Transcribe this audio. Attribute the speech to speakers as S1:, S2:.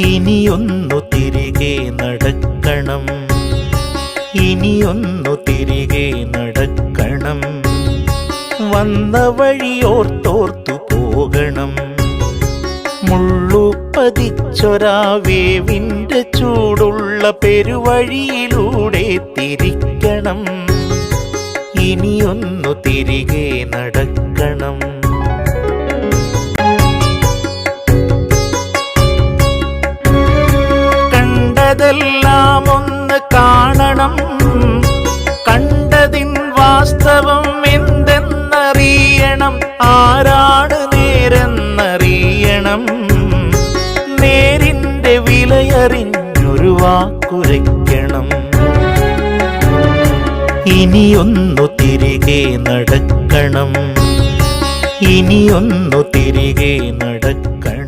S1: ഇനിയൊന്നു തിരികെ നടക്കണം, ഇനിയൊന്നു തിരികെ നടക്കണം. വന്ന വഴിയോർത്തോർത്തു പോകണം. മുള്ളുപതിച്ചൊരാവേവിൻ്റെ ചൂടുള്ള പെരുവഴിയിലൂടെ തിരിക്കണം. ഇനിയൊന്നു തിരികെ നടക്കണം. കണ്ടതെല്ലാം ഒന്ന് കാണണം, കണ്ടതിൻ വാസ്തവം എന്തെന്നറിയണം. ആരാണ് നേരെന്നറിയണം. നേരിൻ്റെ വിലയറിഞ്ഞൊരു വാക്കുരയ്ക്കണം. ഇനിയൊന്നു തിരികെ നടക്കണം, ഇനിയൊന്നു തിരികെ നടക്കണം.